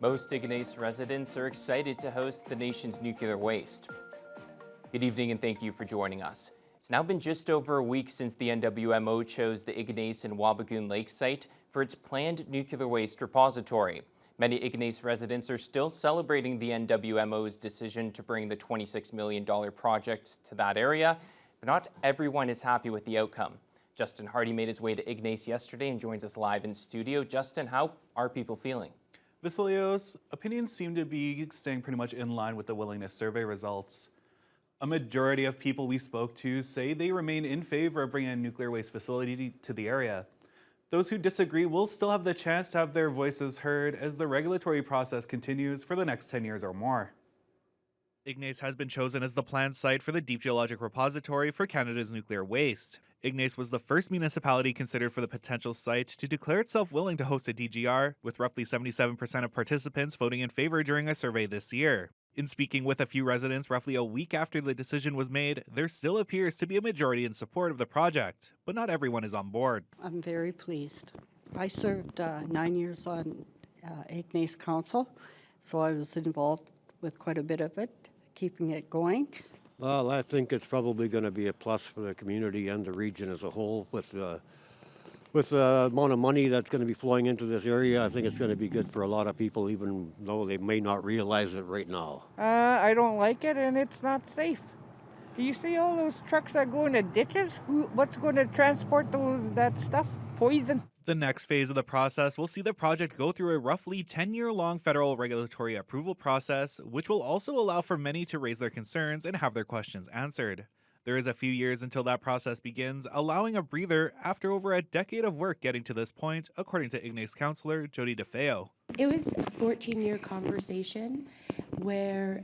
Most Ignace residents are excited to host the nation's nuclear waste. Good evening and thank you for joining us. It's now been just over a week since the NWMO chose the Ignace and Wabigoon Lake site for its planned nuclear waste repository. Many Ignace residents are still celebrating the NWMO's decision to bring the $26 million project to that area, but not everyone is happy with the outcome. Justin Hardy made his way to Ignace yesterday and joins us live in studio. Justin, how are people feeling? Vasilios, opinions seem to be staying pretty much in line with the willingness survey results. A majority of people we spoke to say they remain in favor of bringing a nuclear waste facility to the area. Those who disagree will still have the chance to have their voices heard as the regulatory process continues for the next 10 years or more. Ignace has been chosen as the planned site for the Deep Geologic Repository for Canada's nuclear waste. Ignace was the first municipality considered for the potential site to declare itself willing to host a DGR, with roughly 77% of participants voting in favor during a survey this year. In speaking with a few residents roughly a week after the decision was made, there still appears to be a majority in support of the project, but not everyone is on board. I'm very pleased. I served 9 years on Ignace Council, so I was involved with quite a bit of it, keeping it going. Well, I think it's probably going to be a plus for the community and the region as a whole. With the amount of money that's going to be flowing into this area, I think it's going to be good for a lot of people, even though they may not realize it right now. I don't like it, and it's not safe. You see all those trucks that go into ditches? What's going to transport that stuff? Poison. The next phase of the process will see the project go through a roughly 10-year-long federal regulatory approval process, which will also allow for many to raise their concerns and have their questions answered. There is a few years until that process begins, allowing a breather after over a decade of work getting to this point, according to Ignace councillor Jody DeFeo. It was a 14-year conversation where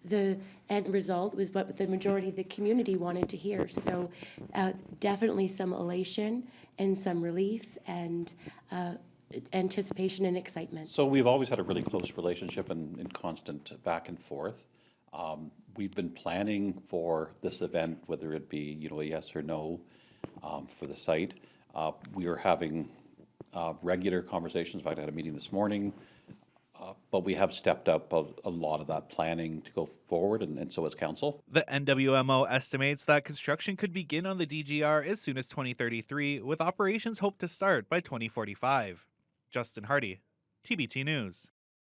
the end result was what the majority of the community wanted to hear. So definitely some elation and some relief and anticipation and excitement. So we've always had a really close relationship and constant back and forth. We've been planning for this event, whether it be a yes or no for the site. We are having regular conversations. In fact, I had a meeting this morning, but we have stepped up a lot of that planning to go forward, and so has council. The NWMO estimates that construction could begin on the DGR as soon as 2033, with operations hoped to start by 2045. Justin Hardy, TBT News.